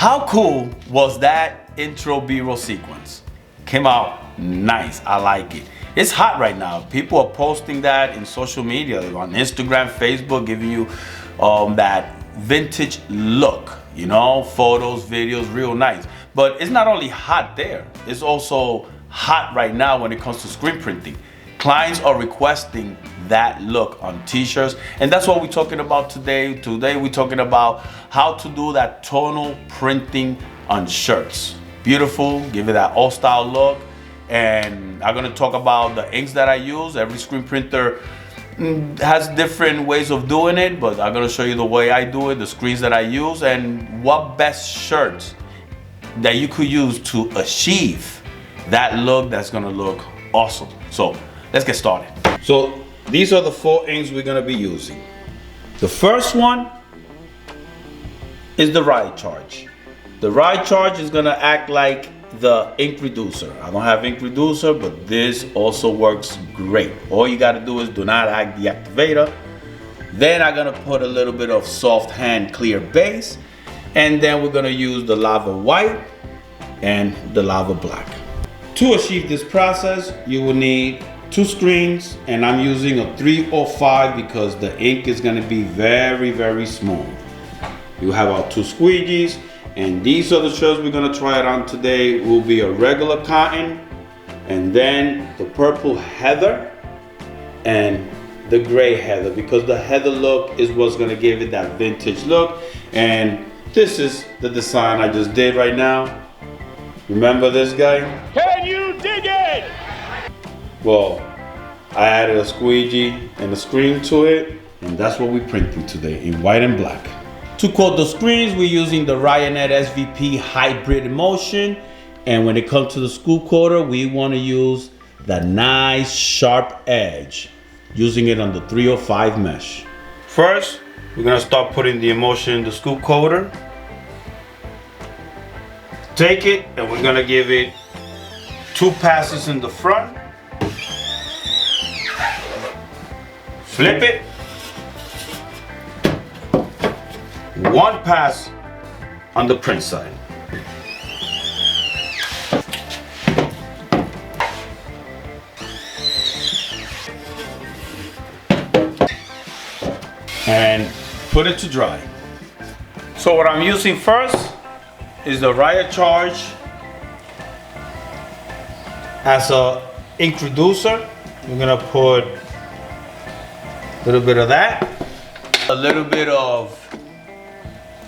How cool was that intro B-roll sequence? Came out nice. I like it. It's hot right now. People are posting that in social media, on Instagram, Facebook, giving you that vintage look, you know, photos, videos, real nice. But it's not only hot there, it's also hot right now when it comes to screen printing. Clients are requesting that look on t-shirts, and that's what we're talking about today. Today we're talking about how to do that tonal printing on shirts. Beautiful, give it that old style look. And I'm gonna talk about the inks that I use. Every screen printer has different ways of doing it, but I'm gonna show you the way I do it, the screens that I use, and what best shirts that you could use to achieve that look that's gonna look awesome. So let's get started. So these are the 4 inks we're gonna be using. The first one is the Riot Charge. The Riot Charge is gonna act like the ink reducer. I don't have ink reducer, but this also works great. All you gotta do is do not act the activator. Then I'm gonna put a little bit of soft hand clear base, and then we're gonna use the lava white and the lava black. To achieve this process, you will need 2 screens, and I'm using a 305 because the ink is gonna be very, very smooth. You have our 2 squeegees, and these are the shirts we're gonna try it on today. Will be a regular cotton, and then the purple heather and the gray heather, because the heather look is what's gonna give it that vintage look. And this is the design I just did right now. Remember this guy? Can you dig it? Well, I added a squeegee and a screen to it, and that's what we're printing today in white and black. To coat the screens, we're using the Ryonet SVP Hybrid Emulsion, and when it comes to the scoop coater, we want to use the nice sharp edge, using it on the 305 mesh. First, we're gonna start putting the emulsion in the scoop coater. Take it, and we're gonna give it 2 passes in the front. Flip it. 1 pass on the print side. And put it to dry. So what I'm using first is the Riot Charge as a ink reducer. We're gonna put a little bit of that, a little bit of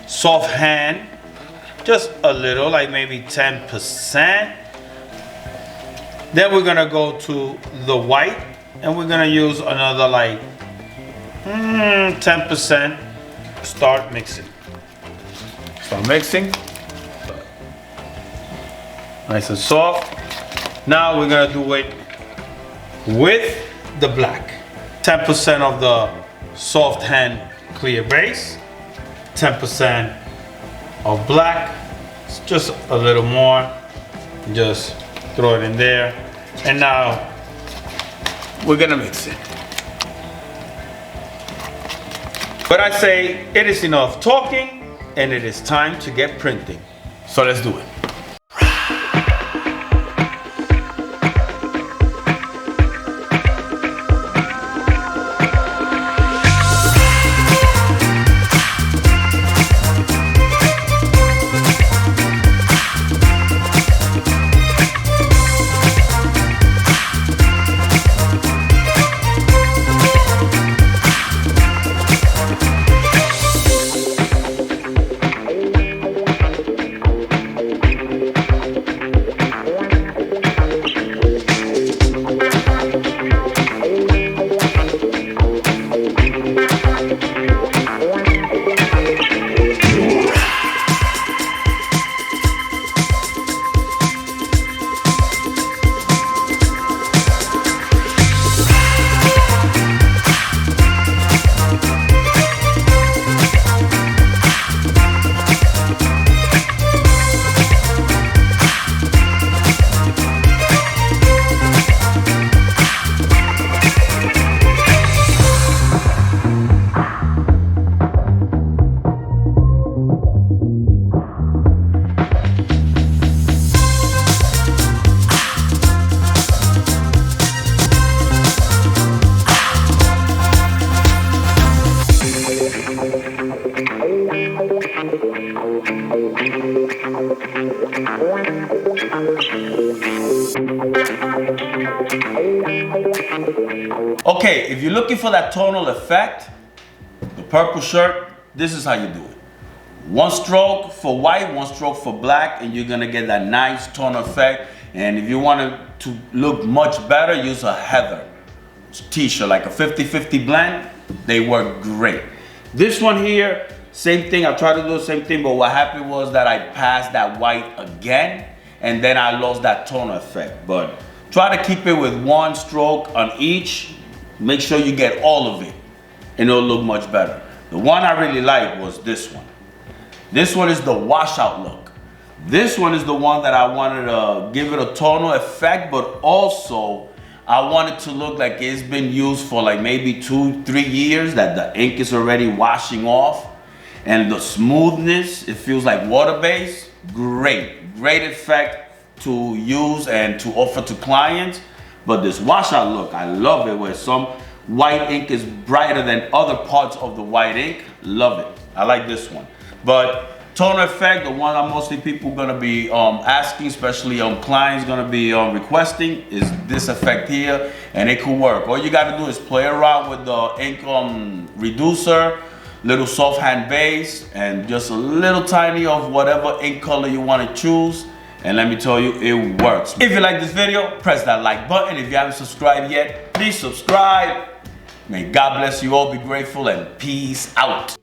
soft hand, just a little, like maybe 10%. Then we're gonna go to the white, and we're gonna use another like 10%. Start mixing. Start mixing. Nice and soft. Now we're gonna do it with the black. 10% of the soft hand clear base, 10% of black, it's just a little more, just throw it in there, and now we're gonna mix it. But I say it is enough talking, and it is time to get printing. So let's do it. Okay, if you're looking for that tonal effect, the purple shirt, this is how you do it. One stroke for white, one stroke for black, and you're gonna get that nice tonal effect. And if you want it to look much better, use a heather t-shirt, like a 50-50 blend. They work great. This one here, same thing. I tried to do the same thing, but what happened was that I passed that white again, and then I lost that tonal effect. But try to keep it with one stroke on each. Make sure you get all of it, and it'll look much better. The one I really like was this one. This one is the washout look. This one is the one that I wanted to give it a tonal effect, but also I want it to look like it's been used for like maybe 2-3 years, that the ink is already washing off. And the smoothness, it feels like water-based. Great effect to use and to offer to clients. But this washout look, I love it, where some white ink is brighter than other parts of the white ink. Love it. I like this one. But tonal effect, the one that mostly people gonna be asking, especially clients gonna be requesting, is this effect here, and it could work. All you gotta do is play around with the ink reducer, little soft hand base, and just a little tiny of whatever ink color you wanna choose. And let me tell you, it works. If you like this video, press that like button. If you haven't subscribed yet, please subscribe. May God bless you all, be grateful, and peace out.